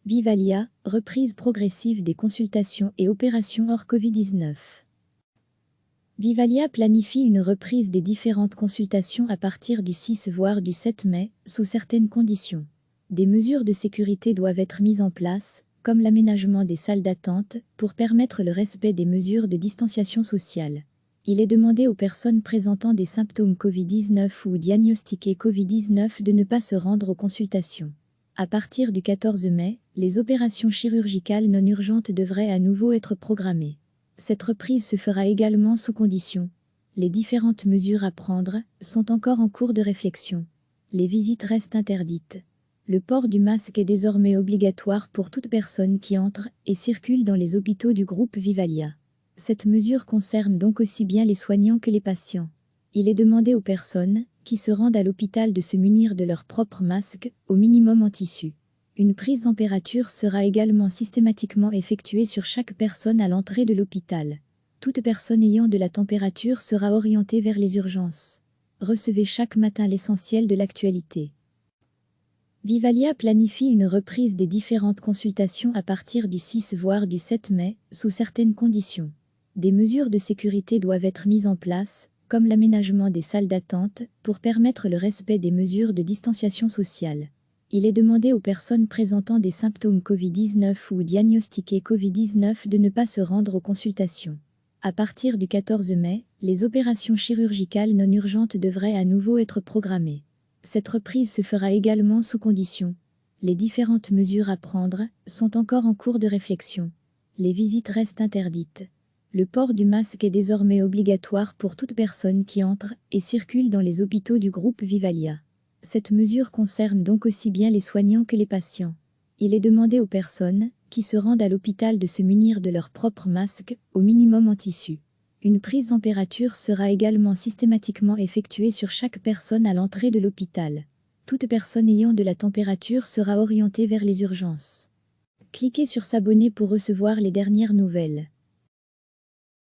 Vivalia, reprise progressive des consultations et opérations hors Covid-19. Vivalia planifie une reprise des différentes consultations à partir du 6 voire du 7 mai, sous certaines conditions. Des mesures de sécurité doivent être mises en place, comme l'aménagement des salles d'attente, pour permettre le respect des mesures de distanciation sociale. Il est demandé aux personnes présentant des symptômes Covid-19 ou diagnostiquées Covid-19 de ne pas se rendre aux consultations. À partir du 14 mai, les opérations chirurgicales non urgentes devraient à nouveau être programmées. Cette reprise se fera également sous conditions. Les différentes mesures à prendre sont encore en cours de réflexion. Les visites restent interdites. Le port du masque est désormais obligatoire pour toute personne qui entre et circule dans les hôpitaux du groupe Vivalia. Cette mesure concerne donc aussi bien les soignants que les patients. Il est demandé aux personnes qui se rendent à l'hôpital de se munir de leur propre masque, au minimum en tissu. Une prise de température sera également systématiquement effectuée sur chaque personne à l'entrée de l'hôpital. Toute personne ayant de la température sera orientée vers les urgences. Recevez chaque matin l'essentiel de l'actualité. Vivalia planifie une reprise des différentes consultations à partir du 6 voire du 7 mai, sous certaines conditions. Des mesures de sécurité doivent être mises en place, comme l'aménagement des salles d'attente, pour permettre le respect des mesures de distanciation sociale. Il est demandé aux personnes présentant des symptômes Covid-19 ou diagnostiquées Covid-19 de ne pas se rendre aux consultations. À partir du 14 mai, les opérations chirurgicales non urgentes devraient à nouveau être programmées. Cette reprise se fera également sous conditions. Les différentes mesures à prendre sont encore en cours de réflexion. Les visites restent interdites. Le port du masque est désormais obligatoire pour toute personne qui entre et circule dans les hôpitaux du groupe Vivalia. Cette mesure concerne donc aussi bien les soignants que les patients. Il est demandé aux personnes qui se rendent à l'hôpital de se munir de leur propre masque, au minimum en tissu. Une prise de température sera également systématiquement effectuée sur chaque personne à l'entrée de l'hôpital. Toute personne ayant de la température sera orientée vers les urgences. Cliquez sur s'abonner pour recevoir les dernières nouvelles.